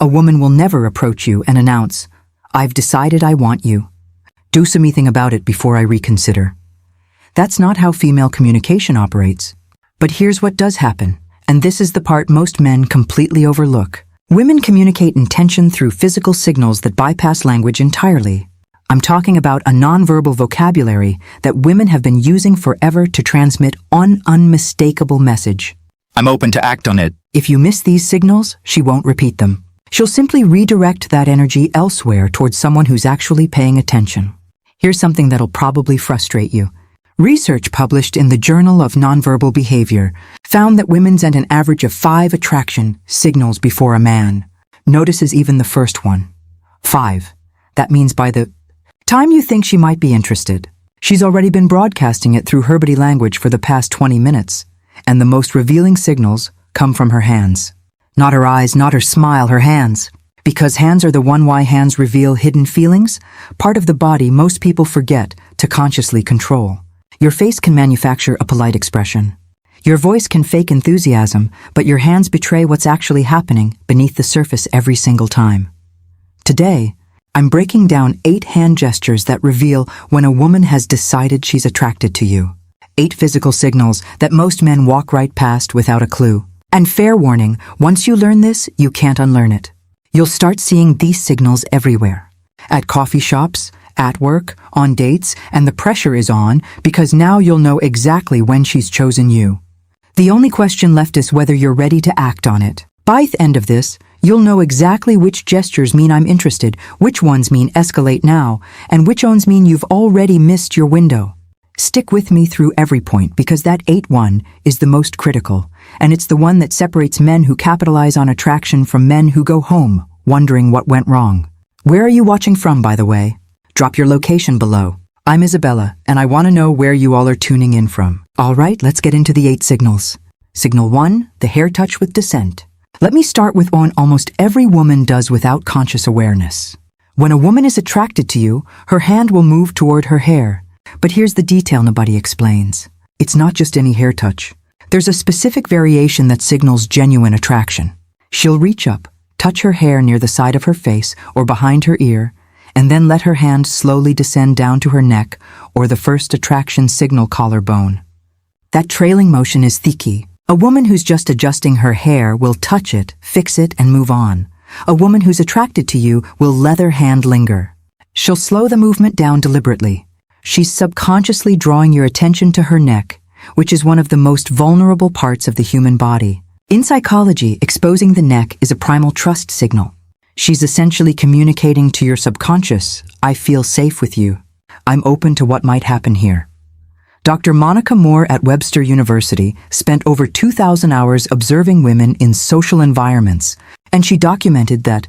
A woman will never approach you and announce, "I've decided I want you. Do something about it before I reconsider." That's not how female communication operates. But here's what does happen, and this is the part most men completely overlook. Women communicate intention through physical signals that bypass language entirely. I'm talking about a nonverbal vocabulary that women have been using forever to transmit an unmistakable message. I'm open to act on it. If you miss these signals, she won't repeat them. She'll simply redirect that energy elsewhere towards someone who's actually paying attention. Here's something that'll probably frustrate you. Research published in the Journal of Nonverbal Behavior found that women send an average of 5 attraction signals before a man notices even the first one. 5. That means by the time you think she might be interested, she's already been broadcasting it through her body language for the past 20 minutes, and the most revealing signals come from her hands. Not her eyes, not her smile, her hands. Because hands are the one why hands reveal hidden feelings, part of the body most people forget to consciously control. Your face can manufacture a polite expression. Your voice can fake enthusiasm, but your hands betray what's actually happening beneath the surface every single time. Today, I'm breaking down 8 hand gestures that reveal when a woman has decided she's attracted to you. 8 physical signals that most men walk right past without a clue. And fair warning, once you learn this, you can't unlearn it. You'll start seeing these signals everywhere. At coffee shops, at work, on dates, and the pressure is on because now you'll know exactly when she's chosen you. The only question left is whether you're ready to act on it. By the end of this, you'll know exactly which gestures mean I'm interested, which ones mean escalate now, and which ones mean you've already missed your window. Stick with me through every point because that 8-1 is the most critical, and it's the one that separates men who capitalize on attraction from men who go home wondering what went wrong. Where are you watching from, by the way? Drop your location below. I'm Isabella, and I want to know where you all are tuning in from. All right, let's get into the 8 signals. Signal 1, the hair touch with dissent. Let me start with one almost every woman does without conscious awareness. When a woman is attracted to you, her hand will move toward her hair. But here's the detail nobody explains. It's not just any hair touch. There's a specific variation that signals genuine attraction. She'll reach up, touch her hair near the side of her face or behind her ear, and then let her hand slowly descend down to her neck or the first attraction signal collarbone. That trailing motion is the key. A woman who's just adjusting her hair will touch it, fix it, and move on. A woman who's attracted to you will let her hand linger. She'll slow the movement down deliberately. She's subconsciously drawing your attention to her neck, which is one of the most vulnerable parts of the human body. In psychology, exposing the neck is a primal trust signal. She's essentially communicating to your subconscious, "I feel safe with you. I'm open to what might happen here." Dr. Monica Moore at Webster University spent over 2,000 hours observing women in social environments, and she documented that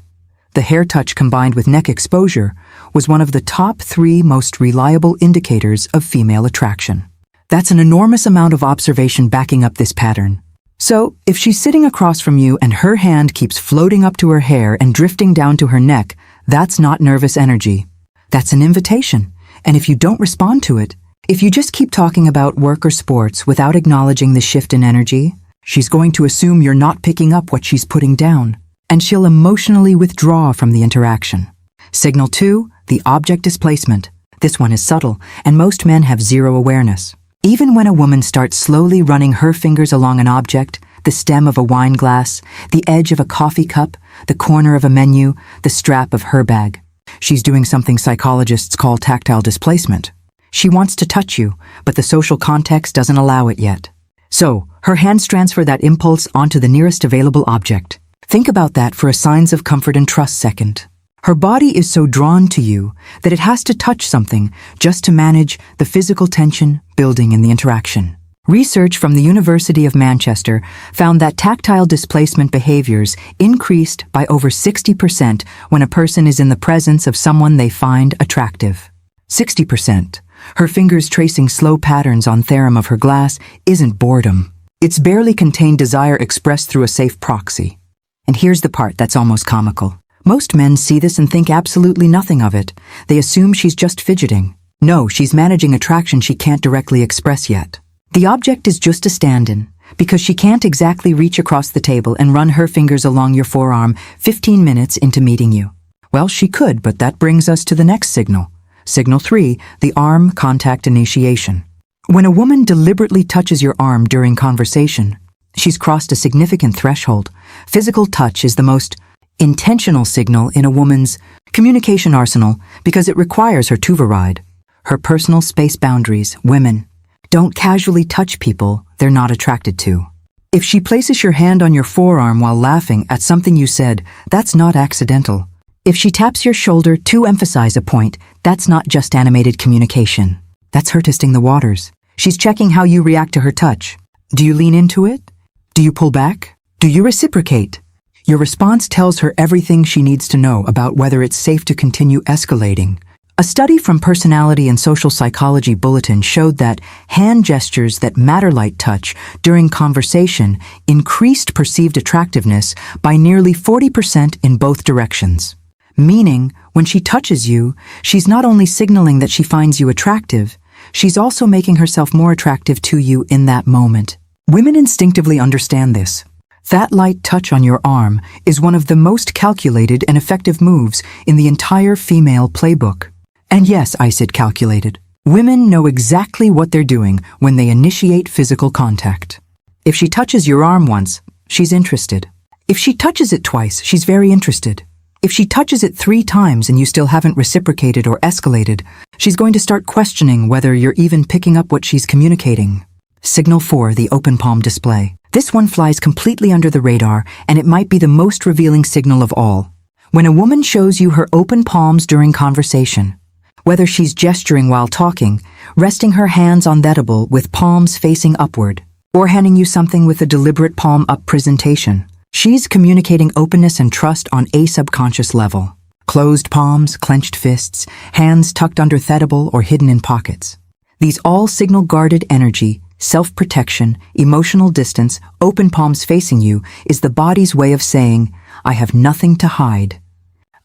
the hair touch combined with neck exposure was one of the top 3 most reliable indicators of female attraction. That's an enormous amount of observation backing up this pattern. So, if she's sitting across from you and her hand keeps floating up to her hair and drifting down to her neck, that's not nervous energy. That's an invitation. And if you don't respond to it, if you just keep talking about work or sports without acknowledging the shift in energy, she's going to assume you're not picking up what she's putting down, and she'll emotionally withdraw from the interaction. Signal 2, the object displacement. This one is subtle, and most men have zero awareness. Even when a woman starts slowly running her fingers along an object, the stem of a wine glass, the edge of a coffee cup, the corner of a menu, the strap of her bag, she's doing something psychologists call tactile displacement. She wants to touch you, but the social context doesn't allow it yet. So, her hands transfer that impulse onto the nearest available object. Think about that for a signs of comfort and trust second. Her body is so drawn to you that it has to touch something just to manage the physical tension building in the interaction. Research from the University of Manchester found that tactile displacement behaviors increased by over 60% when a person is in the presence of someone they find attractive. 60%. Her fingers tracing slow patterns on theorem of her glass isn't boredom. It's barely contained desire expressed through a safe proxy. And here's the part that's almost comical. Most men see this and think absolutely nothing of it. They assume she's just fidgeting. No, she's managing attraction she can't directly express yet. The object is just a stand-in, because she can't exactly reach across the table and run her fingers along your forearm 15 minutes into meeting you. Well, she could, but that brings us to the next signal. Signal 3, the arm contact initiation. When a woman deliberately touches your arm during conversation, she's crossed a significant threshold. Physical touch is the most intentional signal in a woman's communication arsenal because it requires her to override her personal space boundaries. Women don't casually touch people they're not attracted to. If she places your hand on your forearm while laughing at something you said, that's not accidental. If she taps your shoulder to emphasize a point, that's not just animated communication. That's her testing the waters. She's checking how you react to her touch. Do you lean into it? Do you pull back? Do you reciprocate? Your response tells her everything she needs to know about whether it's safe to continue escalating. A study from Personality and Social Psychology Bulletin showed that hand gestures that matter light touch during conversation increased perceived attractiveness by nearly 40% in both directions. Meaning, when she touches you, she's not only signaling that she finds you attractive, she's also making herself more attractive to you in that moment. Women instinctively understand this. That light touch on your arm is one of the most calculated and effective moves in the entire female playbook. And yes, I said calculated. Women know exactly what they're doing when they initiate physical contact. If she touches your arm once, she's interested. If she touches it twice, she's very interested. If she touches it 3 times and you still haven't reciprocated or escalated, she's going to start questioning whether you're even picking up what she's communicating. Signal 4, the open palm display. This one flies completely under the radar, and it might be the most revealing signal of all. When a woman shows you her open palms during conversation, whether she's gesturing while talking, resting her hands on the table with palms facing upward, or handing you something with a deliberate palm-up presentation, she's communicating openness and trust on a subconscious level. Closed palms, clenched fists, hands tucked under the table or hidden in pockets. These all signal guarded energy, self-protection, emotional distance. Open palms facing you is the body's way of saying, I have nothing to hide.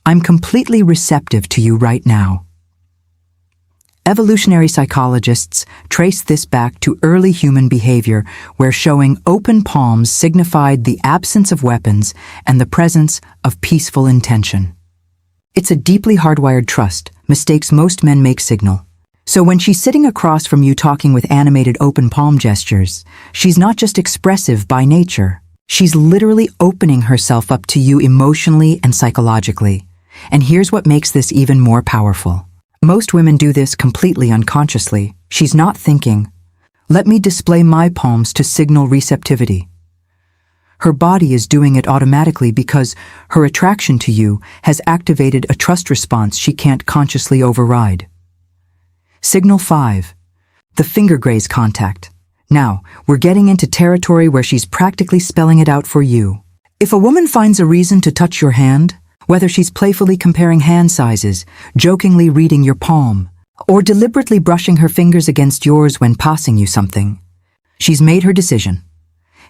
I'm completely receptive to you right now. Evolutionary psychologists trace this back to early human behavior, where showing open palms signified the absence of weapons and the presence of peaceful intention. It's a deeply hardwired trust mistakes most men make signal. So when she's sitting across from you talking with animated open palm gestures, she's not just expressive by nature. She's literally opening herself up to you emotionally and psychologically. And here's what makes this even more powerful. Most women do this completely unconsciously. She's not thinking, let me display my palms to signal receptivity. Her body is doing it automatically because her attraction to you has activated a trust response she can't consciously override. Signal 5. The finger graze contact. Now, we're getting into territory where she's practically spelling it out for you. If a woman finds a reason to touch your hand, whether she's playfully comparing hand sizes, jokingly reading your palm, or deliberately brushing her fingers against yours when passing you something, she's made her decision.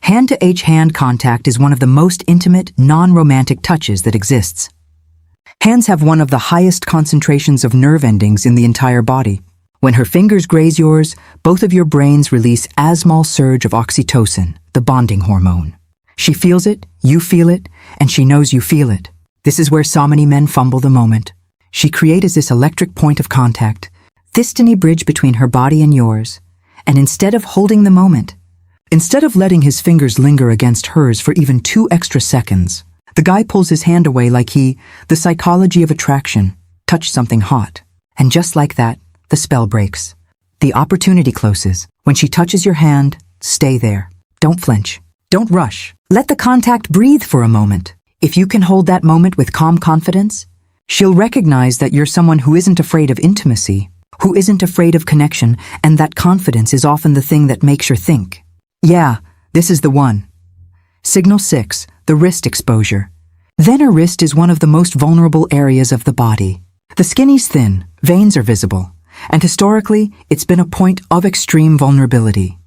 Hand-to-hand contact is one of the most intimate, non-romantic touches that exists. Hands have one of the highest concentrations of nerve endings in the entire body. When her fingers graze yours, both of your brains release a small surge of oxytocin, the bonding hormone. She feels it, you feel it, and she knows you feel it. This is where so many men fumble the moment. She creates this electric point of contact, this tiny bridge between her body and yours, and instead of holding the moment, instead of letting his fingers linger against hers for even 2 extra seconds, the guy pulls his hand away like the psychology of attraction, touched something hot. And just like that, the spell breaks. The opportunity closes. When she touches your hand, stay there. Don't flinch. Don't rush. Let the contact breathe for a moment. If you can hold that moment with calm confidence, she'll recognize that you're someone who isn't afraid of intimacy, who isn't afraid of connection, and that confidence is often the thing that makes her think, yeah, this is the one. Signal 6, the wrist exposure. Then her wrist is one of the most vulnerable areas of the body. The skin is thin, veins are visible, and historically, it's been a point of extreme vulnerability.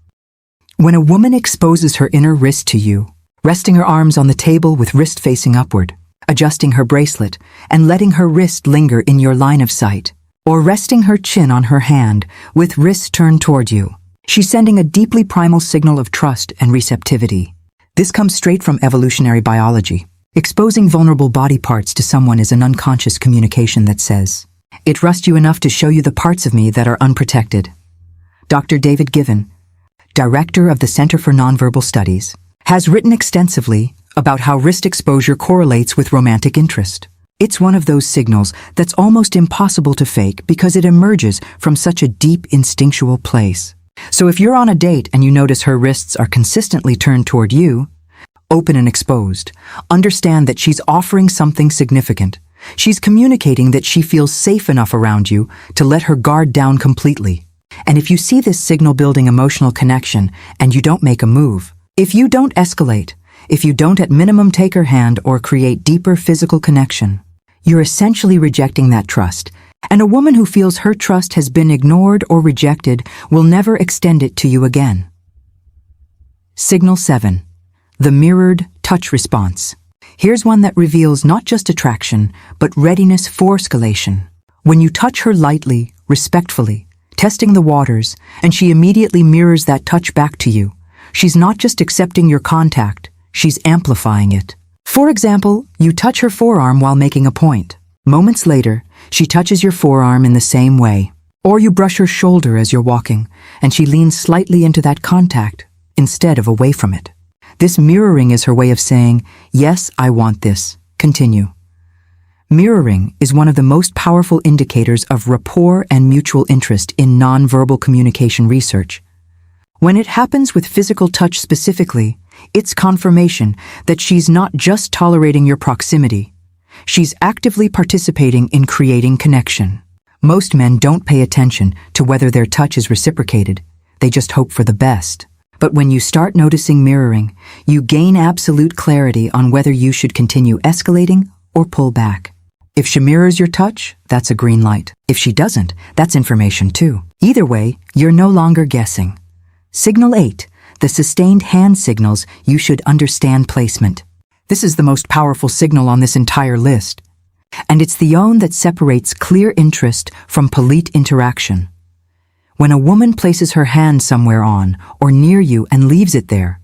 When a woman exposes her inner wrist to you, resting her arms on the table with wrist facing upward, adjusting her bracelet, and letting her wrist linger in your line of sight, or resting her chin on her hand with wrist turned toward you, She's sending a deeply primal signal of trust and receptivity. This comes straight from evolutionary biology. Exposing vulnerable body parts to someone is an unconscious communication that says, "I trust you enough to show you the parts of me that are unprotected." Dr. David Given, director of the Center for Nonverbal Studies, has written extensively about how wrist exposure correlates with romantic interest. It's one of those signals that's almost impossible to fake because it emerges from such a deep instinctual place. So if you're on a date and you notice her wrists are consistently turned toward you, open and exposed, understand that she's offering something significant. She's communicating that she feels safe enough around you to let her guard down completely. And if you see this signal building emotional connection and you don't make a move, if you don't escalate, if you don't at minimum take her hand or create deeper physical connection, you're essentially rejecting that trust. And a woman who feels her trust has been ignored or rejected will never extend it to you again. Signal 7. The mirrored touch response. Here's one that reveals not just attraction, but readiness for escalation. When you touch her lightly, respectfully, testing the waters, and she immediately mirrors that touch back to you, she's not just accepting your contact, she's amplifying it. For example, you touch her forearm while making a point. Moments later, she touches your forearm in the same way. Or you brush her shoulder as you're walking, and she leans slightly into that contact, instead of away from it. This mirroring is her way of saying, "Yes, I want this. Continue." Mirroring is one of the most powerful indicators of rapport and mutual interest in nonverbal communication research. When it happens with physical touch specifically, it's confirmation that she's not just tolerating your proximity. She's actively participating in creating connection. Most men don't pay attention to whether their touch is reciprocated. They just hope for the best. But when you start noticing mirroring, you gain absolute clarity on whether you should continue escalating or pull back. If she mirrors your touch, that's a green light. If she doesn't, that's information too. Either way, you're no longer guessing. Signal 8. The sustained hand signals you should understand placement. This is the most powerful signal on this entire list. And it's the one that separates clear interest from polite interaction. When a woman places her hand somewhere on or near you and leaves it there,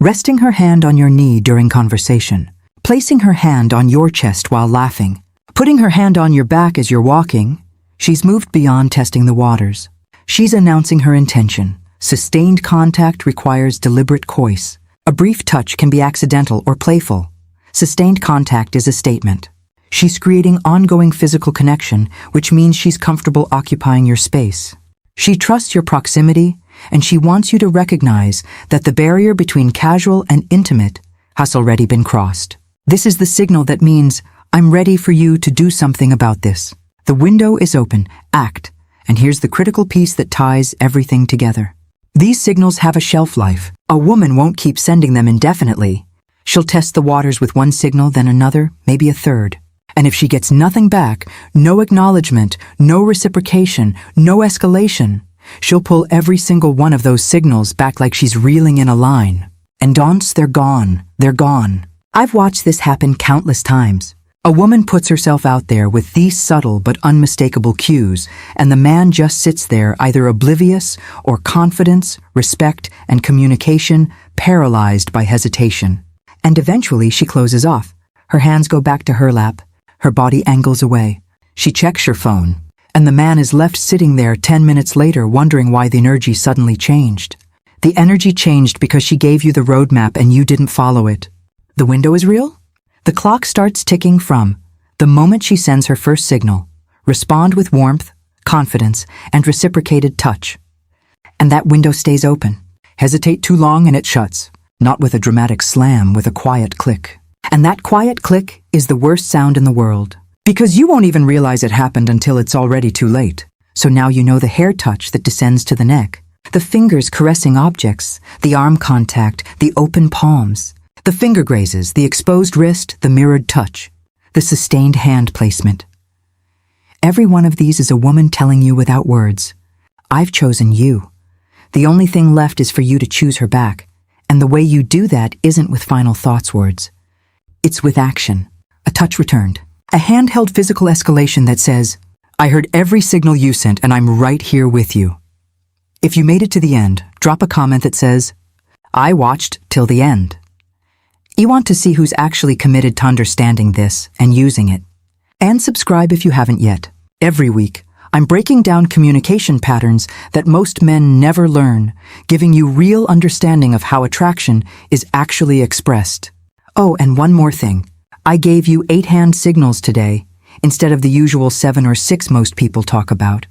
resting her hand on your knee during conversation, placing her hand on your chest while laughing, putting her hand on your back as you're walking, she's moved beyond testing the waters. She's announcing her intention. Sustained contact requires deliberate choice. A brief touch can be accidental or playful. Sustained contact is a statement. She's creating ongoing physical connection, which means she's comfortable occupying your space. She trusts your proximity, and she wants you to recognize that the barrier between casual and intimate has already been crossed. This is the signal that means, "I'm ready for you to do something about this." The window is open. Act. And here's the critical piece that ties everything together. These signals have a shelf life. A woman won't keep sending them indefinitely. She'll test the waters with one signal, then another, maybe a third. And if she gets nothing back, no acknowledgement, no reciprocation, no escalation, she'll pull every single one of those signals back like she's reeling in a line. And once they're gone, they're gone. I've watched this happen countless times. A woman puts herself out there with these subtle but unmistakable cues, and the man just sits there either oblivious or confidence, respect, and communication paralyzed by hesitation. And eventually she closes off. Her hands go back to her lap. Her body angles away. She checks her phone, and the man is left sitting there 10 minutes later wondering why the energy suddenly changed. The energy changed because she gave you the roadmap and you didn't follow it. The window is real? The clock starts ticking from the moment she sends her first signal. Respond with warmth, confidence, and reciprocated touch. And that window stays open. Hesitate too long and it shuts. Not with a dramatic slam, with a quiet click. And that quiet click is the worst sound in the world. Because you won't even realize it happened until it's already too late. So now you know the hair touch that descends to the neck, the fingers caressing objects, the arm contact, the open palms, the finger grazes, the exposed wrist, the mirrored touch, the sustained hand placement. Every one of these is a woman telling you without words, "I've chosen you." The only thing left is for you to choose her back. And the way you do that isn't with final thoughts words. It's with action. A touch returned. A handheld physical escalation that says, "I heard every signal you sent and I'm right here with you." If you made it to the end, drop a comment that says, "I watched till the end." You want to see who's actually committed to understanding this and using it. And subscribe if you haven't yet. Every week, I'm breaking down communication patterns that most men never learn, giving you real understanding of how attraction is actually expressed. Oh, and one more thing. I gave you 8 hand signals today, instead of the usual 7 or 6 most people talk about.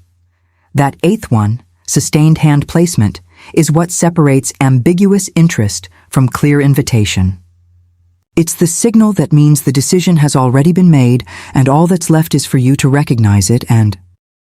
That 8th one, sustained hand placement, is what separates ambiguous interest from clear invitation. It's the signal that means the decision has already been made, and all that's left is for you to recognize it and